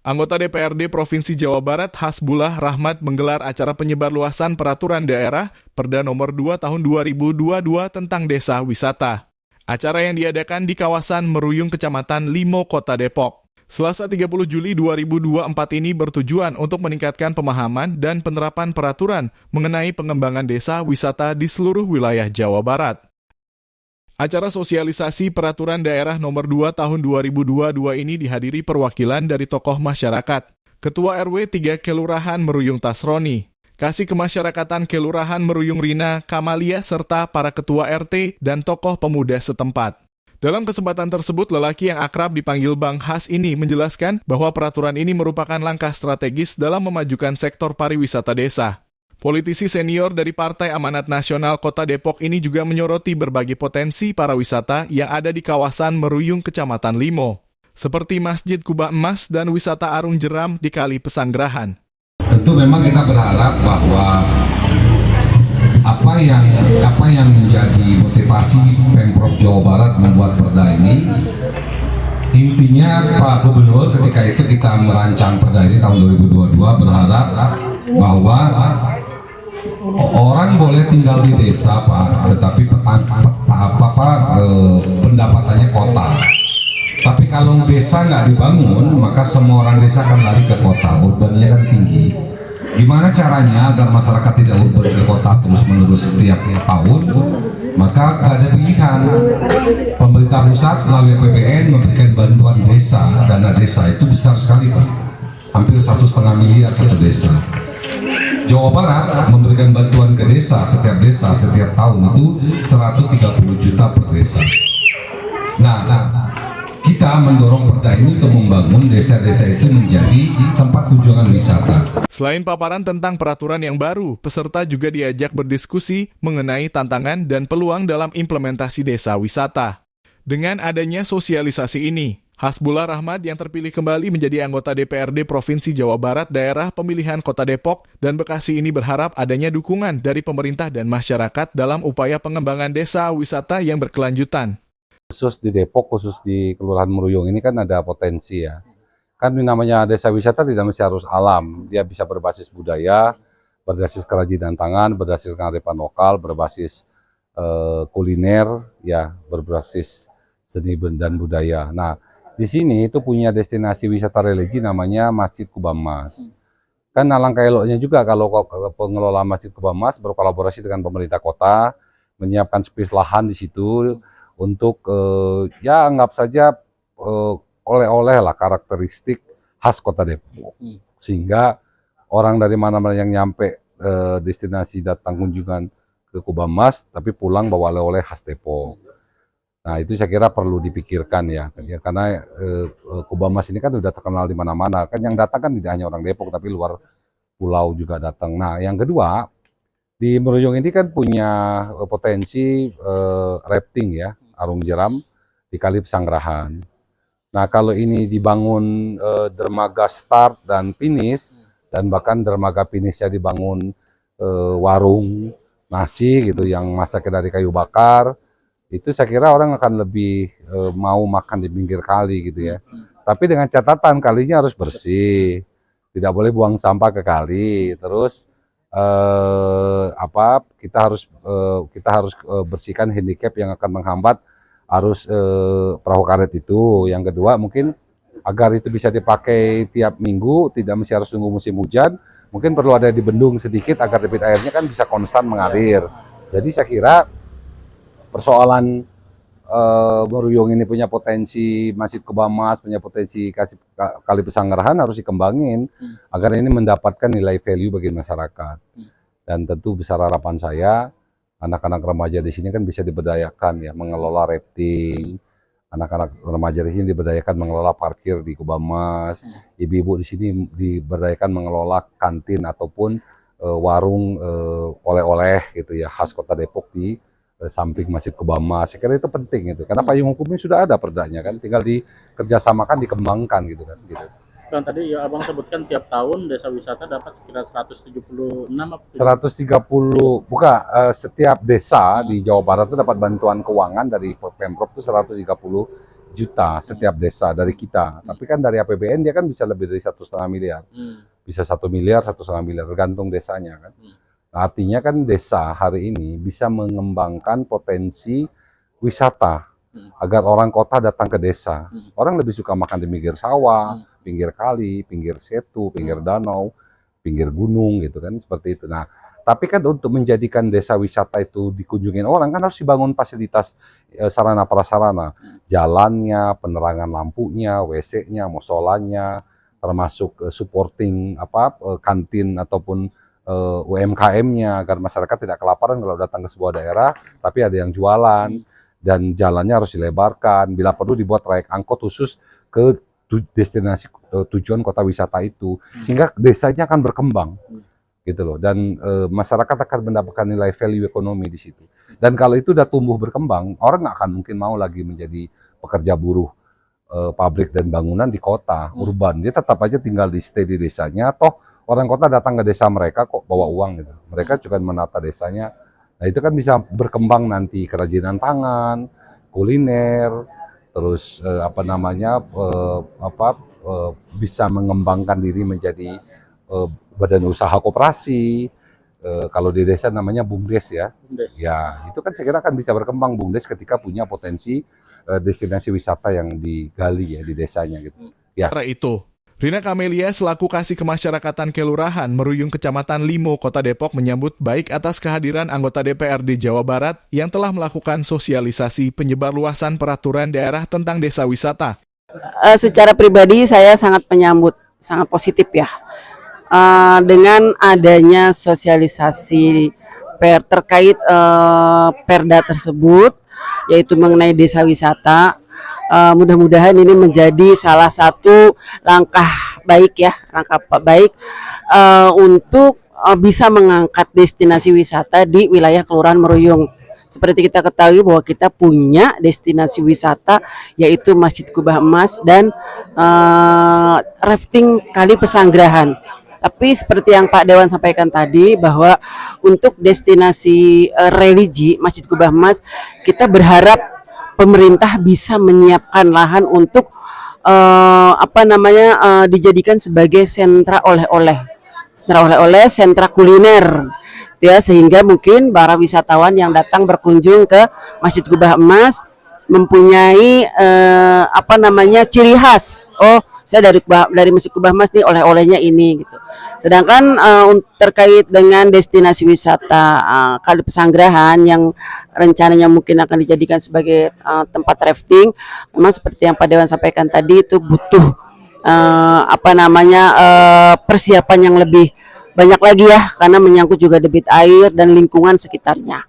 Anggota DPRD Provinsi Jawa Barat Hasbullah Rahmat menggelar acara penyebarluasan peraturan daerah Perda Nomor 2 Tahun 2022 tentang desa wisata. Acara yang diadakan di kawasan Meruyung, Kecamatan Limo, Kota Depok. Selasa 30 Juli 2024 ini bertujuan untuk meningkatkan pemahaman dan penerapan peraturan mengenai pengembangan desa wisata di seluruh wilayah Jawa Barat. Acara sosialisasi peraturan daerah nomor 2 tahun 2022 ini dihadiri perwakilan dari tokoh masyarakat, Ketua RW 3 Kelurahan Meruyung Tasroni, Kasih Kemasyarakatan Kelurahan Meruyung Rina Kamalia, serta para ketua RT dan tokoh pemuda setempat. Dalam kesempatan tersebut, lelaki yang akrab dipanggil Bang Has ini menjelaskan bahwa peraturan ini merupakan langkah strategis dalam memajukan sektor pariwisata desa. Politisi senior dari Partai Amanat Nasional Kota Depok ini juga menyoroti berbagai potensi pariwisata yang ada di kawasan Meruyung, Kecamatan Limo, seperti Masjid Kubah Emas dan wisata Arung Jeram di Kali Pesanggerahan. Tentu memang kita berharap bahwa apa yang menjadi motivasi Pemprov Jawa Barat membuat perda ini, intinya Pak Gubernur ketika itu kita merancang perda ini tahun 2022 berharap bahwa orang boleh tinggal di desa Pak, tetapi pendapatannya kota. Tapi kalau desa nggak dibangun, maka semua orang desa akan lari ke kota, urbannya kan tinggi. Gimana caranya agar masyarakat tidak urban ke kota terus-menerus setiap tahun? Maka ada pilihan. Pemerintah pusat melalui APBN memberikan bantuan desa, dana desa itu besar sekali Pak, hampir 1,5 miliar satu desa. Jawa Barat memberikan bantuan ke desa setiap tahun itu 130 juta per desa. Nah, kita mendorong perda ini untuk membangun desa-desa itu menjadi tempat kunjungan wisata. Selain paparan tentang peraturan yang baru, peserta juga diajak berdiskusi mengenai tantangan dan peluang dalam implementasi desa wisata. Dengan adanya sosialisasi ini, Hasbullah Rahmat yang terpilih kembali menjadi anggota DPRD Provinsi Jawa Barat daerah pemilihan Kota Depok dan Bekasi ini berharap adanya dukungan dari pemerintah dan masyarakat dalam upaya pengembangan desa wisata yang berkelanjutan. Khusus di Depok, khusus di Kelurahan Meruyung ini kan ada potensi ya. Kan namanya desa wisata tidak mesti harus alam, dia bisa berbasis budaya, berbasis kerajinan tangan, berbasis kearifan lokal, berbasis kuliner, ya berbasis seni dan budaya. Nah, di sini itu punya destinasi wisata religi namanya Masjid Kubah Emas. Kan alangkah eloknya juga kalau pengelola Masjid Kubah Emas berkolaborasi dengan pemerintah kota, menyiapkan space lahan di situ untuk ya anggap saja oleh-oleh lah karakteristik khas Kota Depok. Sehingga orang dari mana-mana yang nyampe destinasi datang kunjungan ke Kubah Emas tapi pulang bawa oleh-oleh khas Depok. Nah, itu saya kira perlu dipikirkan ya karena Kubah Emas ini kan udah terkenal di mana-mana. Kan yang datang kan tidak hanya orang Depok tapi luar pulau juga datang. Nah, yang kedua, di Meruyung ini kan punya potensi rafting ya, Arung Jeram di Kali Pesanggerahan. Nah, kalau ini dibangun dermaga start dan finish, dan bahkan dermaga finishnya dibangun warung nasi gitu yang masaknya dari kayu bakar, itu saya kira orang akan lebih mau makan di pinggir kali gitu ya. Tapi dengan catatan kalinya harus bersih, tidak boleh buang sampah ke kali. Terus kita harus bersihkan handicap yang akan menghambat arus perahu karet itu. Yang kedua mungkin agar itu bisa dipakai tiap minggu, tidak mesti harus tunggu musim hujan. Mungkin perlu ada dibendung sedikit agar debit airnya kan bisa konstan mengalir. Jadi saya kira persoalan Meruyung ini punya potensi Masjid Kubah Emas, punya potensi Kali Pesanggerahan harus dikembangin agar ini mendapatkan nilai value bagi masyarakat. Dan tentu besar harapan saya anak-anak remaja di sini kan bisa diberdayakan ya mengelola rafting. Anak-anak remaja di sini diberdayakan mengelola parkir di Kubah Emas. Ibu-ibu di sini diberdayakan mengelola kantin ataupun warung oleh-oleh gitu ya khas Kota Depok di samping Masjid Kubah Emas. Saya kira itu penting itu. Karena payung hukumnya sudah ada perdanya kan, tinggal dikerjasamakan, dikembangkan gitu kan. Gitu. Kan tadi ya Abang sebutkan tiap tahun desa wisata dapat sekitar 176 apa? 130, setiap desa di Jawa Barat itu dapat bantuan keuangan dari Pemprov itu 130 juta setiap desa dari kita. Tapi kan dari APBN dia kan bisa lebih dari 1,5 miliar. Bisa 1 miliar, 1,5 miliar, tergantung desanya kan. Nah, artinya kan desa hari ini bisa mengembangkan potensi wisata agar orang kota datang ke desa. Orang lebih suka makan di pinggir sawah, pinggir kali, pinggir setu, pinggir danau, pinggir gunung gitu kan, seperti itu. Nah, tapi kan untuk menjadikan desa wisata itu dikunjungin orang kan harus dibangun fasilitas sarana prasarana, jalannya, penerangan lampunya, WC-nya, musolanya, termasuk supporting kantin ataupun UMKM-nya agar masyarakat tidak kelaparan kalau datang ke sebuah daerah, tapi ada yang jualan dan jalannya harus dilebarkan. Bila perlu dibuat trayek angkot khusus ke destinasi tujuan kota wisata itu, sehingga desanya akan berkembang. Gitu loh, dan masyarakat akan mendapatkan nilai value ekonomi di situ. Dan kalau itu udah tumbuh berkembang, orang nggak akan mungkin mau lagi menjadi pekerja buruh pabrik dan bangunan di kota urban. Dia tetap aja tinggal di stay di desanya. Toh orang kota datang ke desa mereka kok bawa uang gitu. Mereka juga menata desanya. Nah itu kan bisa berkembang nanti kerajinan tangan, kuliner, terus bisa mengembangkan diri menjadi badan usaha koperasi, kalau di desa namanya BUMDes ya. BUMDes. Ya, itu kan saya kira akan bisa berkembang BUMDes ketika punya potensi destinasi wisata yang digali ya di desanya gitu. Ya. Sementara itu, Rina Kamelia selaku Kasih Kemasyarakatan Kelurahan Meruyung Kecamatan Limo, Kota Depok menyambut baik atas kehadiran anggota DPRD Jawa Barat yang telah melakukan sosialisasi penyebarluasan peraturan daerah tentang desa wisata. Secara pribadi saya sangat menyambut, sangat positif ya. Dengan adanya sosialisasi terkait perda tersebut, yaitu mengenai desa wisata, mudah-mudahan ini menjadi salah satu langkah baik untuk bisa mengangkat destinasi wisata di wilayah Kelurahan Meruyung. Seperti kita ketahui bahwa kita punya destinasi wisata yaitu Masjid Kubah Emas dan rafting Kali Pesanggerahan. Tapi seperti yang Pak Dewan sampaikan tadi bahwa untuk destinasi religi Masjid Kubah Emas, kita berharap pemerintah bisa menyiapkan lahan untuk dijadikan sebagai sentra oleh-oleh, sentra kuliner, ya, sehingga mungkin para wisatawan yang datang berkunjung ke Masjid Kubah Emas mempunyai ciri khas. Oh, saya dari Masjid Kubah Emas nih, oleh-olehnya ini gitu. Sedangkan terkait dengan destinasi wisata Kali Pesanggerahan yang rencananya mungkin akan dijadikan sebagai tempat rafting, memang seperti yang Pak Dewan sampaikan tadi itu butuh persiapan yang lebih banyak lagi ya, karena menyangkut juga debit air dan lingkungan sekitarnya.